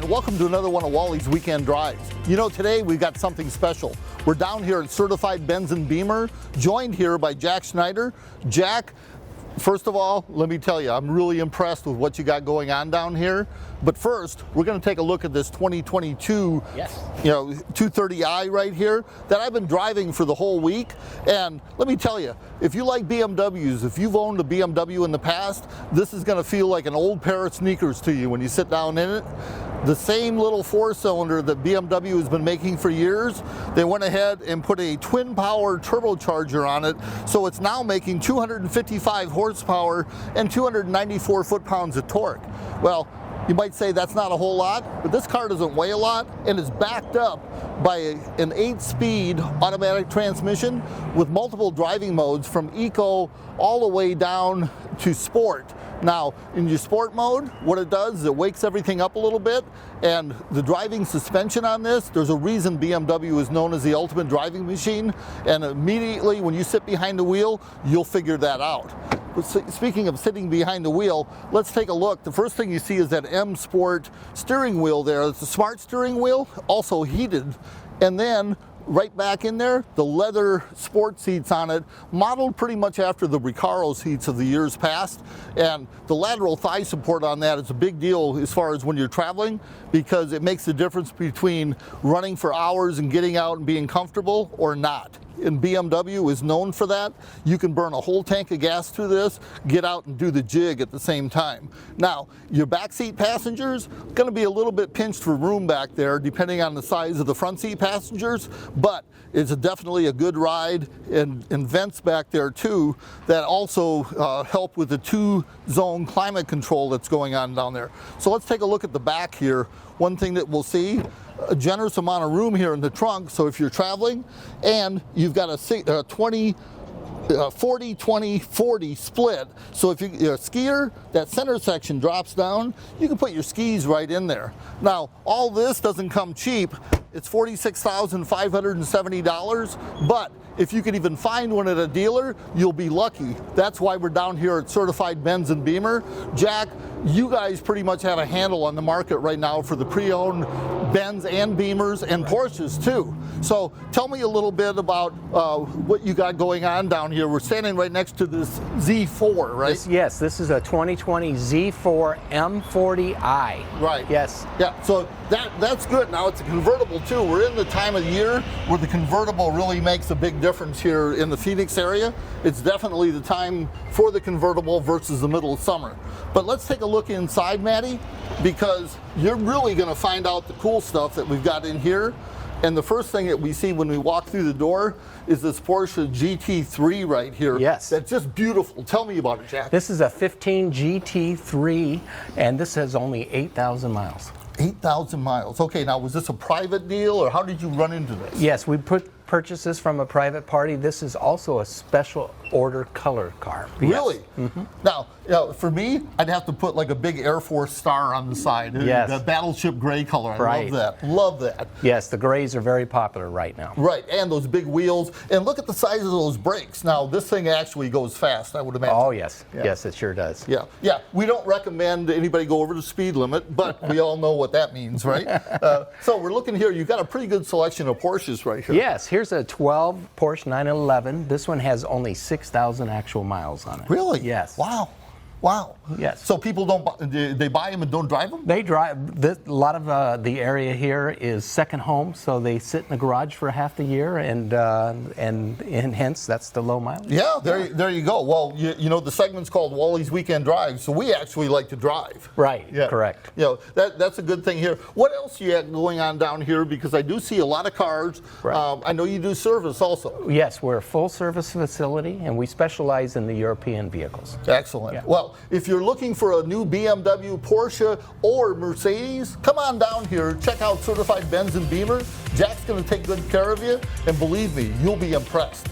and welcome to another one of Wally's Weekend Drives. You know, today we've got something special. We're down here at Certified Benz Beemer, joined here by Jack Schneider. Jack, first of all, let me tell you, I'm really impressed with what you got going on down here. But first, we're going to take a look at this 2022 230i right here that I've been driving for the whole week. And let me tell you, if you like BMWs, if you've owned a BMW in the past, this is going to feel like an old pair of sneakers to you when you sit down in it. The same little four-cylinder that BMW has been making for years, they went ahead and put a twin-power turbocharger on it, so it's now making 255 horsepower and 294 foot-pounds of torque. Well, you might say that's not a whole lot, but this car doesn't weigh a lot and is backed up by an 8-speed automatic transmission with multiple driving modes from Eco all the way down to Sport. Now, in your Sport mode, what it does is it wakes everything up a little bit, and the driving suspension on this, there's a reason BMW is known as the ultimate driving machine, and immediately when you sit behind the wheel, you'll figure that out. Speaking of sitting behind the wheel, let's take a look. The first thing you see is that M Sport steering wheel there. It's a smart steering wheel, also heated. And then right back in there, the leather sport seats on it, modeled pretty much after the Recaro seats of the years past. And the lateral thigh support on that is a big deal as far as when you're traveling, because it makes the difference between running for hours and getting out and being comfortable or not. And BMW is known for that. You can burn a whole tank of gas through this, get out and do the jig at the same time. Now, your backseat passengers, gonna be a little bit pinched for room back there depending on the size of the front seat passengers, but it's definitely a good ride, and vents back there too that also help with the 2-zone climate control that's going on down there. So let's take a look at the back here. One thing that we'll see, a generous amount of room here in the trunk, so if you're traveling and you've got a 40-20-40 split, so if you're a skier, that center section drops down, you can put your skis right in there. Now, all this doesn't come cheap. It's $46,570, but if you can even find one at a dealer, you'll be lucky. That's why we're down here at Certified Benz Beemer. Jack, you guys pretty much have a handle on the market right now for the pre-owned Benz and Beemers and Porsches too. So tell me a little bit about what you got going on down here. We're standing right next to this Z4, right? Yes, this is a 2020 Z4 M40i. Right. Yes. Yeah, so that's good. Now it's a convertible too. We're in the time of year where the convertible really makes a big difference here in the Phoenix area. It's definitely the time for the convertible versus the middle of summer. But let's take a look inside, Maddie, because you're really going to find out the cool stuff that we've got in here. And the first thing that we see when we walk through the door is this Porsche GT3 right here. Yes. That's just beautiful. Tell me about it, Jack. This is a 15 GT3, and this has only 8,000 miles. 8,000 miles. Okay, now was this a private deal, or how did you run into this? Yes, we purchased this from a private party. This is also a special order color car. Really? Yes. Mm-hmm. Now, for me, I'd have to put like a big Air Force star on the side. Yes. The battleship gray color. I Right. love that. Love that. Yes, the grays are very popular right now. Right, and those big wheels. And look at the size of those brakes. Now, this thing actually goes fast, I would imagine. Oh, yes. Yeah. Yes, it sure does. Yeah, yeah. We don't recommend anybody go over the speed limit, but we all know what that means, right? So we're looking here. You've got a pretty good selection of Porsches right here. Yes, here's a 12 Porsche 911. This one has only 6,000 actual miles on it. Really? Yes. Wow. Wow. Yes. So people they buy them and don't drive them? They drive. A lot of the area here is second home, so they sit in the garage for half the year, and hence that's the low mileage. Yeah, there you go. Well, you know the segment's called Wally's Weekend Drive, so we actually like to drive. Right. Yeah. Correct. You know, that's a good thing here. What else you got going on down here? Because I do see a lot of cars. Right. I know you do service also. Yes, we're a full service facility, and we specialize in the European vehicles. Excellent. Yeah. Well, if you're looking for a new BMW, Porsche, or Mercedes, come on down here. Check out Certified Benz Beemer. Jack's going to take good care of you, and believe me, you'll be impressed.